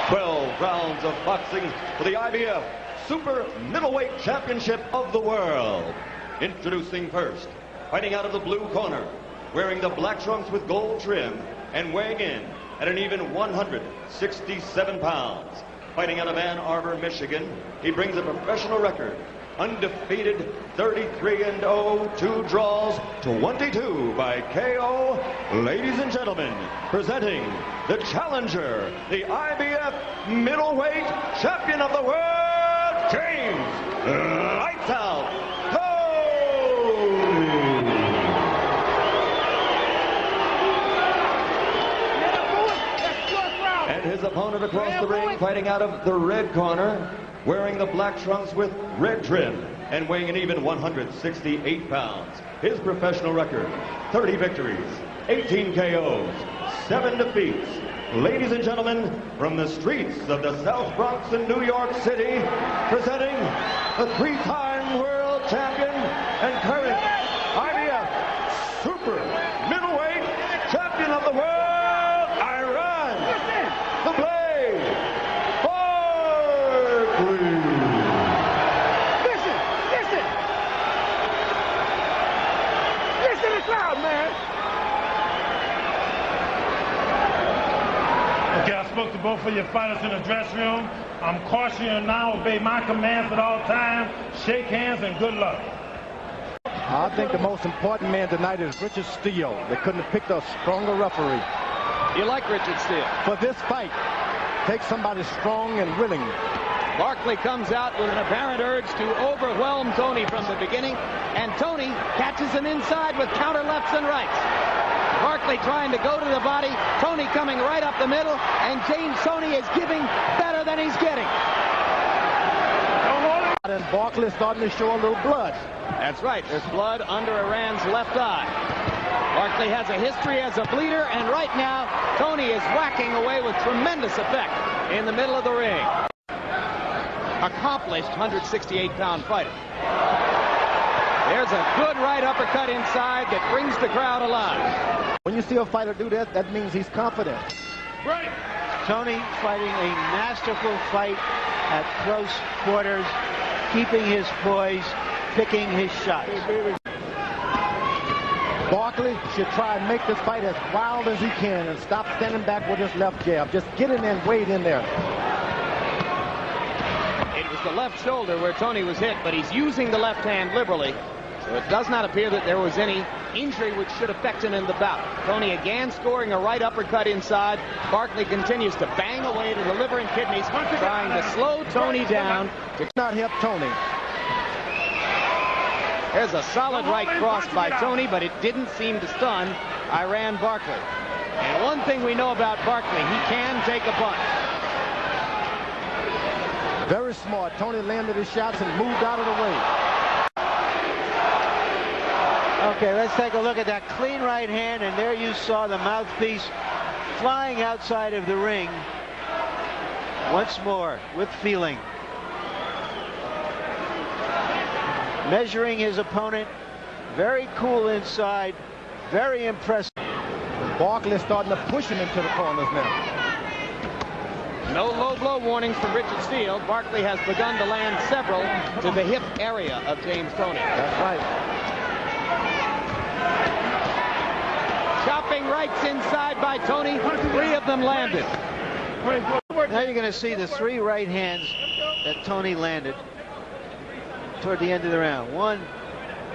12 rounds of boxing for the IBF Super Middleweight Championship of the World. Introducing first, fighting out of the blue corner, wearing the black trunks with gold trim and weighing in at an even 167 pounds. Fighting out of Ann Arbor, Michigan, he brings a professional record, undefeated 33-0, 2 draws, 22 by KO. Ladies and gentlemen, presenting the challenger, the IBF Middleweight Champion of the World, James Lights Out Toney. And his opponent across the ring, fighting out of the red corner, wearing the black trunks with red trim and weighing an even 168 pounds. His professional record, 30 victories, 18 KOs, 7 defeats. Ladies and gentlemen, from the streets of the South Bronx in New York City, presenting the 3-time world champion and current IBF Super Middleweight Champion of the World, Iran Barkley. Listen to the crowd, man. Okay, I spoke to both of your fighters in the dressing room. I'm cautioning you now, obey my commands at all times. Shake hands and good luck. I think the most important man tonight is Richard Steele. They couldn't have picked a stronger referee. You like Richard Steele? For this fight, take somebody strong and willing. Barkley comes out with an apparent urge to overwhelm Toney from the beginning, and Toney catches him inside with counter lefts and rights. Barkley trying to go to the body, Toney coming right up the middle, and James Toney is giving better than he's getting. And Barkley is starting to show a little blood. That's right, there's blood under Iran's left eye. Barkley has a history as a bleeder, and right now, Toney is whacking away with tremendous effect in the middle of the ring. Accomplished 168-pound fighter. There's a good right uppercut inside that brings the crowd alive. When you see a fighter do that, that means he's confident. Right. Toney fighting a masterful fight at close quarters, keeping his poise, picking his shots. Barkley should try and make this fight as wild as he can and stop standing back with his left jab. Just get in and wade in there. It was the left shoulder where Toney was hit, but he's using the left hand liberally. So it does not appear that there was any injury which should affect him in the bout. Toney again scoring a right uppercut inside. Barkley continues to bang away to the liver and kidneys, trying to slow Toney down. To not help Toney. There's a solid right cross by Toney, but it didn't seem to stun Iran Barkley. And one thing we know about Barkley, he can take a punch. Very smart. Toney landed his shots and moved out of the way. Okay, let's take a look at that clean right hand, and there you saw the mouthpiece flying outside of the ring. Once more, with feeling. Measuring his opponent, very cool inside, very impressive. Barkley starting to push him into the corners now. No low blow warnings from Richard Steele. Barkley has begun to land several to the hip area of James Toney. That's right. Chopping rights inside by Toney. 3 of them landed. Now you're going to see the 3 right hands that Toney landed toward the end of the round. 1,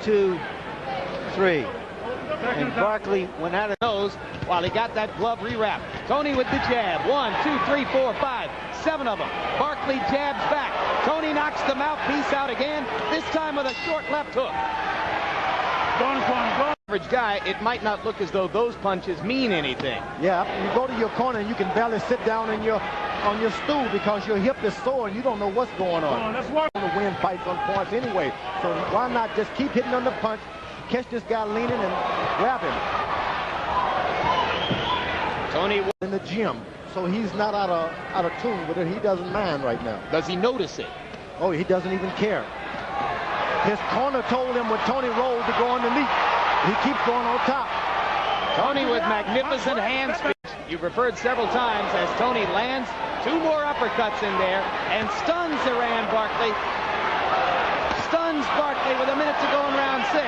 2, 3. And Barkley went out of nose while he got that glove rewrapped. Toney with the jab. 1, 2, 3, 4, 5, 7 of them. Barkley jabs back. Toney knocks the mouthpiece out again, this time with a short left hook. Average guy, it might not look as though those punches mean anything. Yeah, you go to your corner and you can barely sit down on your stool because your hip is sore and you don't know what's going on. Let's work. To win fights on points anyway. So why not just keep hitting on the punch, catch this guy leaning and grab him. Toney in the gym, so he's not out of tune with it. He doesn't mind right now. Does he notice it? Oh, he doesn't even care. His corner told him when Toney rolled to go underneath. He keeps going on top. Toney with magnificent hand speed. You've referred several times as Toney lands 2 more uppercuts in there and stuns Iran Barkley. Stuns Barkley with a minute to go in round 6.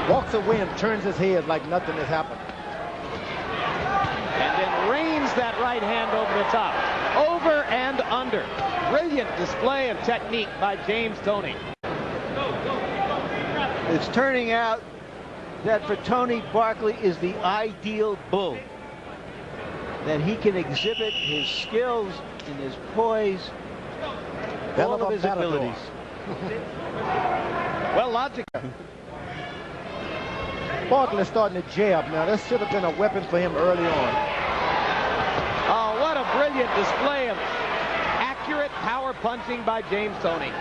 Walks away and turns his head like nothing has happened. And then rains that right hand over the top. Over and under. Brilliant display of technique by James Toney. It's turning out that for Tony, Barkley is the ideal bull. That he can exhibit his skills and his poise, all of his abilities. Well, logic. Barkley's starting to jab now. This should have been a weapon for him early on. Oh, what a brilliant display of accurate power punching by James Toney.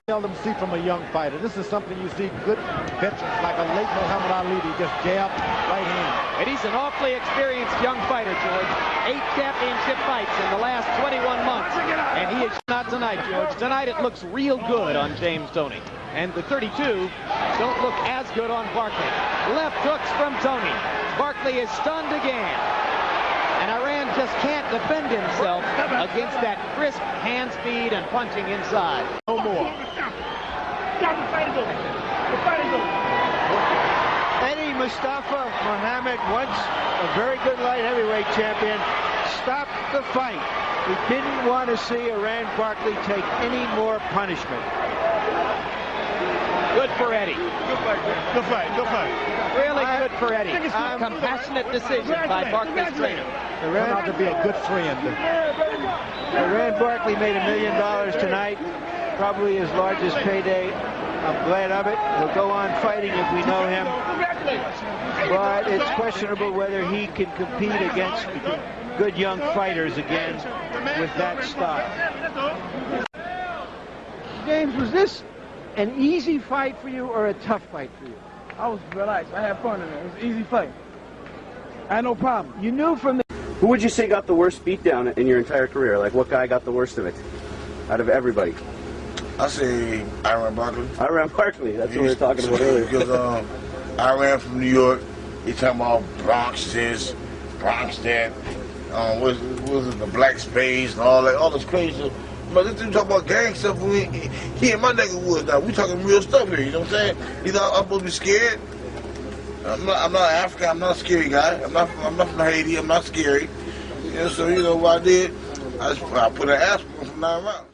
Seldom see from a young fighter. This is something you see good veterans like a late Muhammad Ali. He just jab, right hand. And he's an awfully experienced young fighter, George. 8 championship fights in the last 21 months. And he is not tonight, George. Tonight it looks real good on James Toney. And the 32 don't look as good on Barkley. Left hooks from Toney. Barkley is stunned again. And Iran just can't defend himself against that crisp hand speed and punching inside. No more. Eddie Mustafa Muhammad, once a very good light heavyweight champion, stopped the fight. He didn't want to see Iran Barkley take any more punishment. Good for Eddie. Good fight. Really good for Eddie. Compassionate decision by Barkley's trainer. Turned out to be a good friend. Iran Barkley made $1 million tonight, probably his largest payday. I'm glad of it. He'll go on fighting if we know him. But it's questionable whether he can compete against good young fighters again with that style. James, was this an easy fight for you or a tough fight for you? I was relaxed. I had fun in it. It was an easy fight. I had no problem. You knew from the... Who would you say got the worst beatdown in your entire career? Like, what guy got the worst of it out of everybody? I say Iran Barkley. Iran Barkley. That's what we were talking about earlier. Because I ran from New York. He talking about Bronx this, Bronx that. What was it, the Black Spades and all that, all this crazy stuff. But this dude talk about gang stuff. He in my neck of the woods now. We talking real stuff here. You know what I'm saying? He's I'm supposed to be scared. I'm not African. I'm not a scary guy. I'm not from Haiti. I'm not scary. You know, so you know what I did? I put an aspirin from 9 rounds.